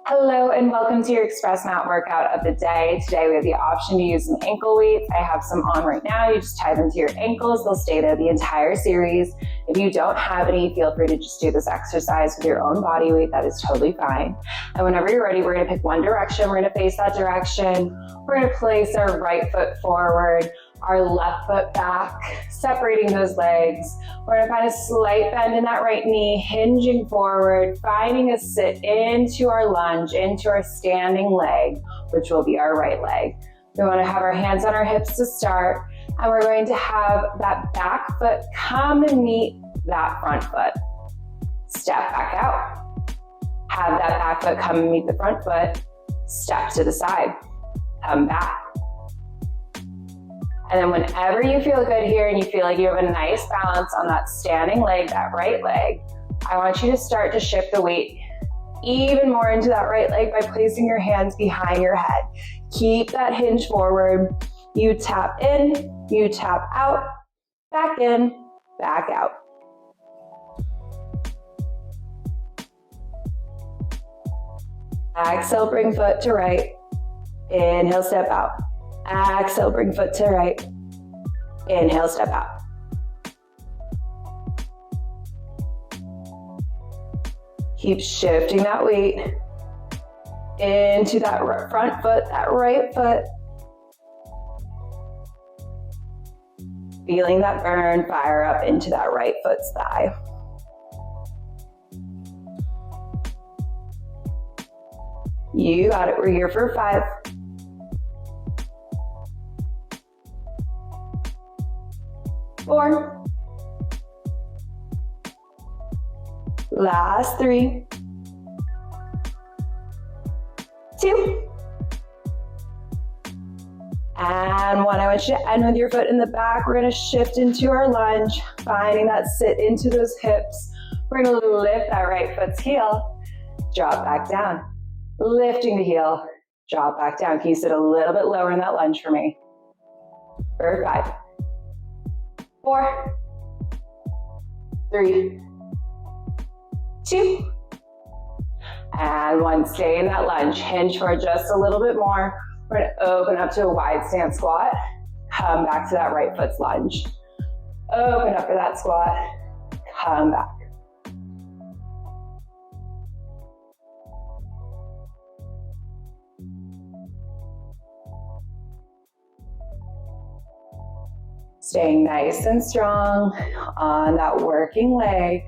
Hello and welcome to your Express Mat workout of the day. Today we have the option to use some ankle weights. I have some on right now. You just tie them to your ankles. They'll stay there the entire series. If you don't have any, feel free to just do this exercise with your own body weight. That is totally fine. And whenever you're ready, we're going to pick one direction. We're going to face that direction. We're going to place our right foot forward, our left foot back, separating those legs. We're going to find a slight bend in that right knee, hinging forward, finding a sit into our lunge, into our standing leg, which will be our right leg. We want to have our hands on our hips to start, and we're going to have that back foot come and meet that front foot. Step back out. Have that back foot come and meet the front foot. Step to the side. Come back. And then whenever you feel good here and you feel like you have a nice balance on that standing leg, that right leg, I want you to start to shift the weight even more into that right leg by placing your hands behind your head. Keep that hinge forward. You tap in, you tap out, back in, back out. Exhale, bring foot to right. Inhale, step out. Exhale, bring foot to right. Inhale, step out. Keep shifting that weight into that front foot, that right foot. Feeling that burn, fire up into that right foot's thigh. You got it. We're here for 5. 4. Last 3. 2. And 1. I want you to end with your foot in the back. We're going to shift into our lunge, finding that sit into those hips. We're going to lift that right foot's heel, drop back down. Lifting the heel, drop back down. Can you sit a little bit lower in that lunge for me? For 5. 4, 3, 2, and 1. Stay in that lunge. Hinge for just a little bit more. We're going to open up to a wide stance squat. Come back to that right foot's lunge. Open up for that squat. Come back. Staying nice and strong on that working leg.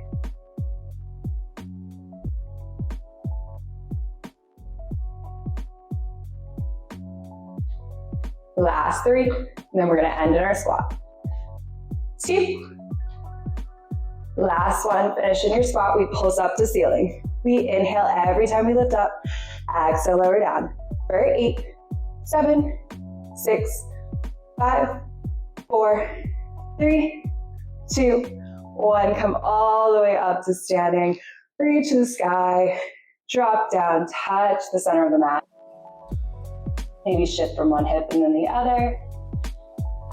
Last 3, and then we're going to end in our squat. 2. Last 1, finish in your squat. We pulse up to ceiling. We inhale every time we lift up. Exhale, lower down. For 8, 7, 6, 5, 4, 3, 2, 1. Come all the way up to standing. Reach the sky. Drop down. Touch the center of the mat. Maybe shift from one hip and then the other.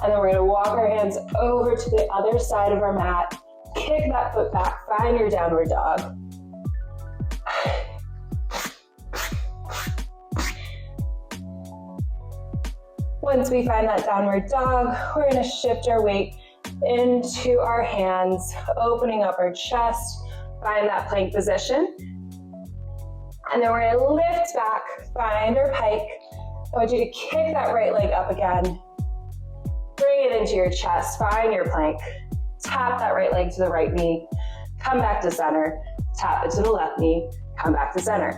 And then we're going to walk our hands over to the other side of our mat. Kick that foot back. Find your downward dog. Once we find that downward dog, we're going to shift our weight into our hands, opening up our chest. Find that plank position. And then we're going to lift back, find our pike. I want you to kick that right leg up again. Bring it into your chest, find your plank. Tap that right leg to the right knee. Come back to center. Tap it to the left knee. Come back to center.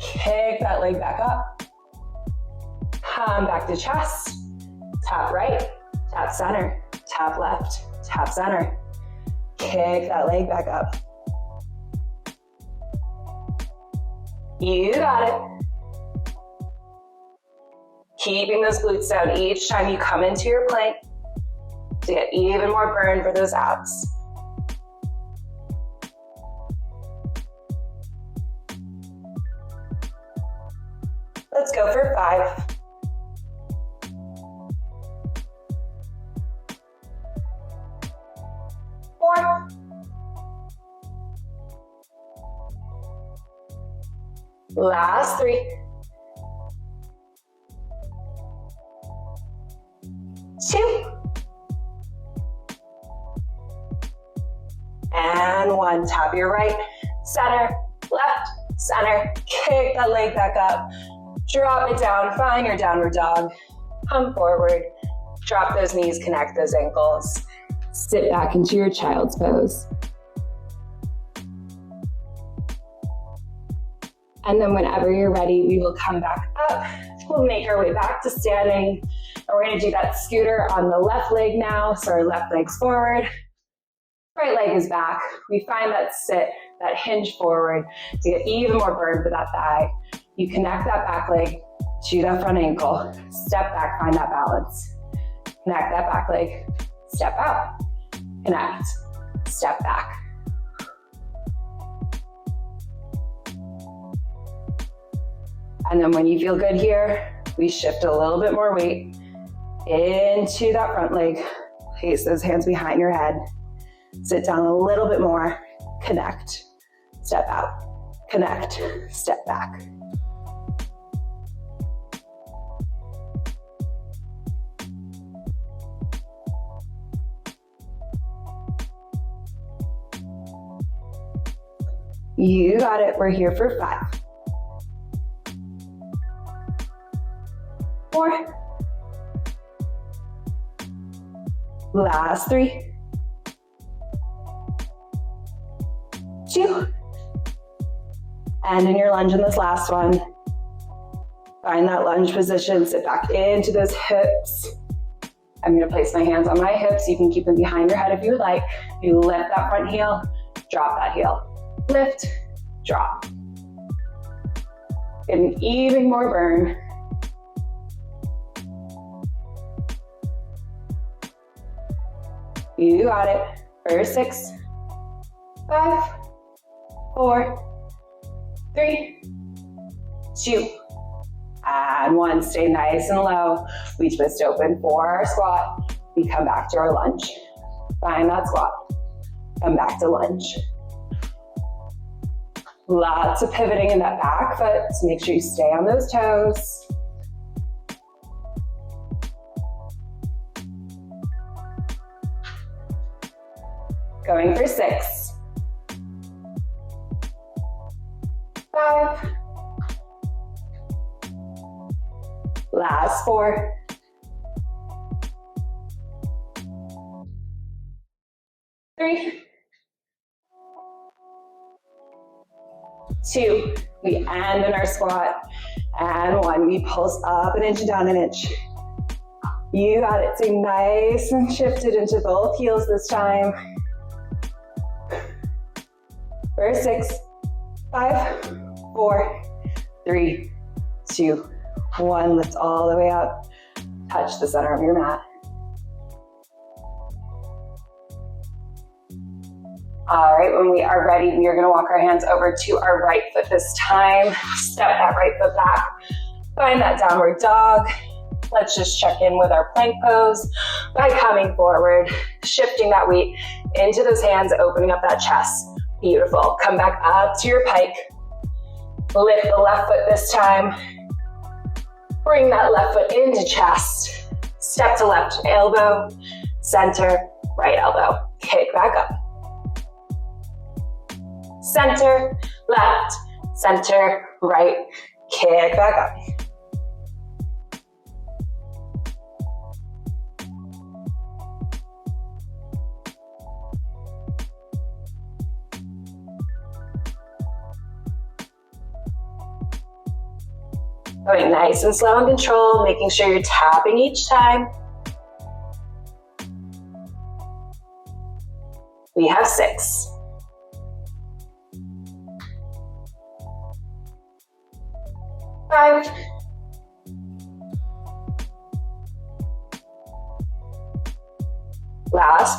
Kick that leg back up. Come back to chest. Tap right, tap center, tap left, tap center. Kick that leg back up. You got it. Keeping those glutes down each time you come into your plank to get even more burn for those abs. Let's go for 5. 4. Last 3, 2, and 1. Tap your right, center, left, center. Kick that leg back up. Drop it down, find your downward dog. Come forward, drop those knees, connect those ankles. Sit back into your child's pose. And then whenever you're ready, we will come back up. We'll make our way back to standing. And we're gonna do that scooter on the left leg now. So our left leg's forward, right leg is back. We find that sit, that hinge forward to get even more burn for that thigh. You connect that back leg to that front ankle. Step back, find that balance. Connect that back leg, step out. Connect, step back. And then when you feel good here, we shift a little bit more weight into that front leg. Place those hands behind your head. Sit down a little bit more. Connect, step out. Connect, step back. You got it. We're here for 5. 4. Last 3. 2. And in your lunge in this last one, find that lunge position, sit back into those hips. I'm gonna place my hands on my hips. You can keep them behind your head if you would like. You lift that front heel, drop that heel. Lift, drop. Get an even more burn. You got it. For 6, 5, 4, 3, 2, and 1. Stay nice and low. We twist open for our squat. We come back to our lunge. Find that squat. Come back to lunge. Lots of pivoting in that back foot, so make sure you stay on those toes. Going for 6, 5, last 4, 3, 2, we end in our squat, and 1, we pulse up an inch, down an inch. You got it. Stay nice and shifted into both heels this time. For 6, 5, 4, 3, 2, 1. Lift all the way up. Touch the center of your mat. All right, when we are ready, we are gonna walk our hands over to our right foot this time. Step that right foot back. Find that downward dog. Let's just check in with our plank pose by coming forward, shifting that weight into those hands, opening up that chest. Beautiful. Come back up to your pike. Lift the left foot this time. Bring that left foot into chest. Step to left elbow, center, right elbow. Kick back up. Center, left, center, right. Kick back up. Going nice and slow and controlled, making sure you're tapping each time. We have 6. 5.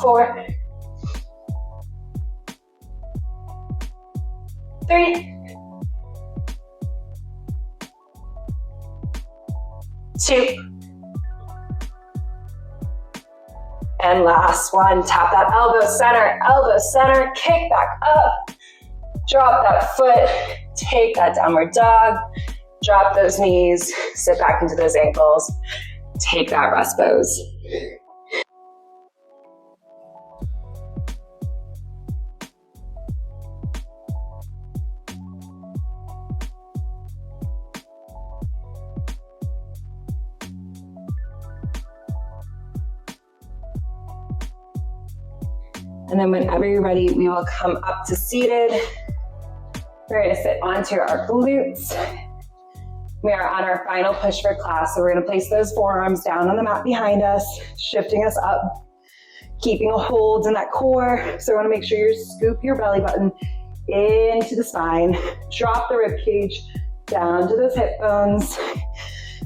4. 3. 2. And last one, tap that elbow center, kick back up. Drop that foot take that downward dog, drop those knees, sit back into those ankles, take that rest pose. And then whenever you're ready, we will come up to seated. We're gonna sit onto our glutes. We are on our final push for class, so we're gonna place those forearms down on the mat behind us, shifting us up, keeping a hold in that core. So we wanna make sure you scoop your belly button into the spine, drop the rib cage down to those hip bones,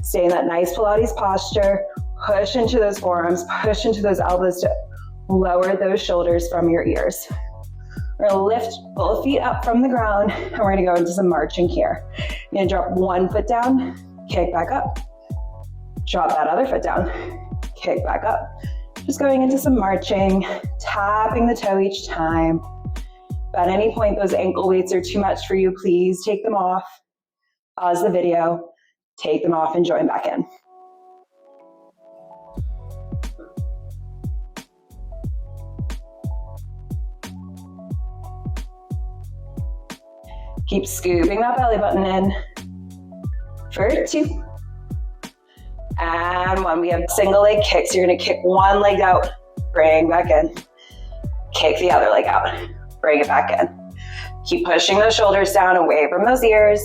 stay in that nice Pilates posture, push into those forearms, push into those elbows to lower those shoulders from your ears. We're gonna lift both feet up from the ground, and we're gonna go into some marching here. You're gonna drop one foot down, kick back up. Drop that other foot down, kick back up. Just going into some marching, tapping the toe each time. If at any point those ankle weights are too much for you, please take them off. Pause the video, take them off, and join back in. Keep scooping that belly button in for 2. And 1. We have single leg kicks. You're gonna kick one leg out, bring back in. Kick the other leg out, bring it back in. Keep pushing those shoulders down away from those ears.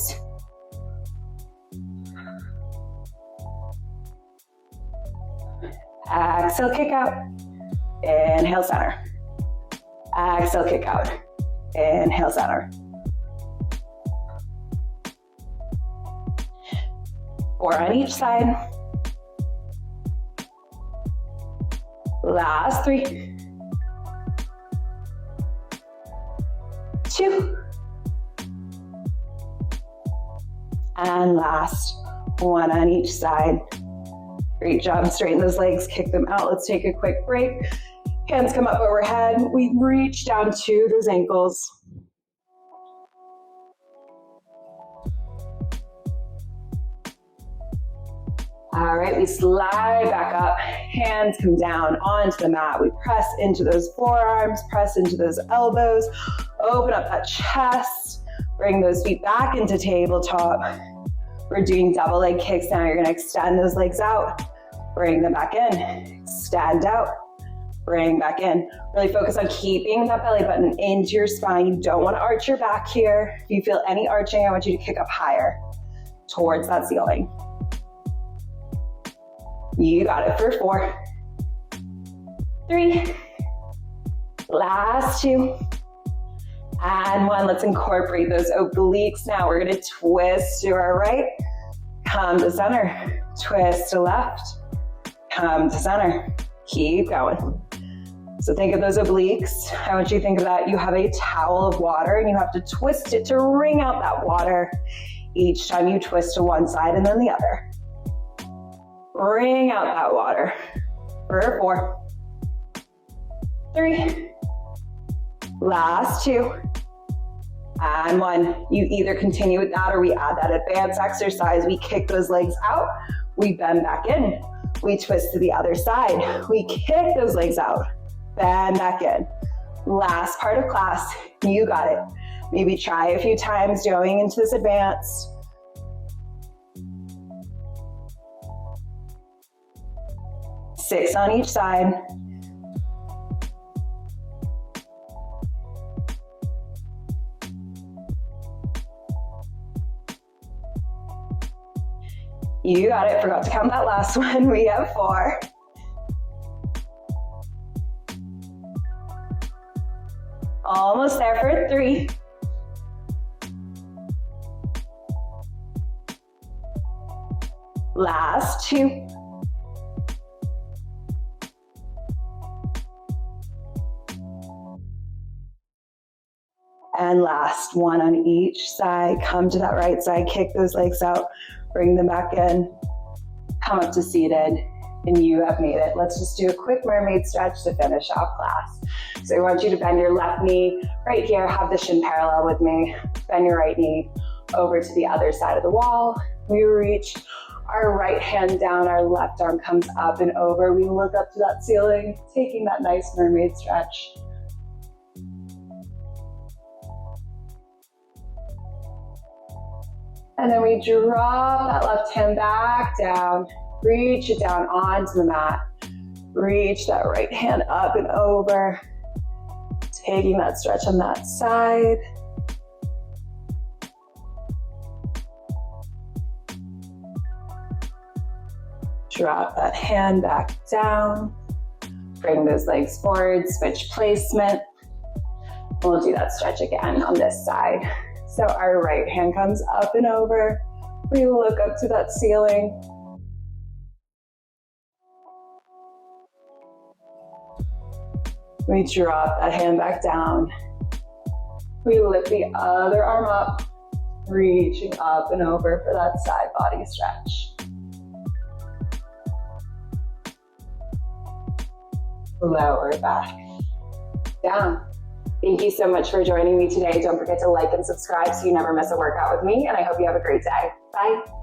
Exhale, kick out. Inhale, center. Exhale, kick out. Inhale, center. 4 on each side. Last 3. 2. And last 1 on each side. Great job. Straighten those legs, kick them out. Let's take a quick break. Hands come up overhead. We reach down to those ankles. All right, we slide back up, hands come down onto the mat. We press into those forearms, press into those elbows, open up that chest, bring those feet back into tabletop. We're doing double leg kicks now. You're gonna extend those legs out, bring them back in, extend out, bring back in. Really focus on keeping that belly button into your spine. You don't wanna arch your back here. If you feel any arching, I want you to kick up higher towards that ceiling. You got it for 4, 3, last 2, and 1. Let's incorporate those obliques now. We're gonna twist to our right, come to center, twist to left, come to center. Keep going. So think of those obliques. I want you to think of that. You have a towel of water and you have to twist it to wring out that water each time you twist to one side and then the other. Wring out that water for 4, 3, last 2, and 1. You either continue with that or we add that advanced exercise. We kick those legs out, we bend back in, we twist to the other side, we kick those legs out, bend back in. Last part of class, you got it. Maybe try a few times going into this advanced. 6 on each side. You got it. Forgot to count that last one. We have 4. Almost there for 3. Last 2. And last 1 on each side. Come to that right side, kick those legs out, bring them back in, come up to seated, and you have made it. Let's just do a quick mermaid stretch to finish off class. So I want you to bend your left knee right here, have the shin parallel with me, bend your right knee, over to the other side of the wall. We reach our right hand down, our left arm comes up and over. We look up to that ceiling, taking that nice mermaid stretch. And then we drop that left hand back down, reach it down onto the mat. Reach that right hand up and over, taking that stretch on that side. Drop that hand back down. Bring those legs forward, switch placement. We'll do that stretch again on this side. So our right hand comes up and over. We look up to that ceiling. We drop that hand back down. We lift the other arm up, reaching up and over for that side body stretch. Lower back, down. Thank you so much for joining me today. Don't forget to like and subscribe so you never miss a workout with me, and I hope you have a great day. Bye.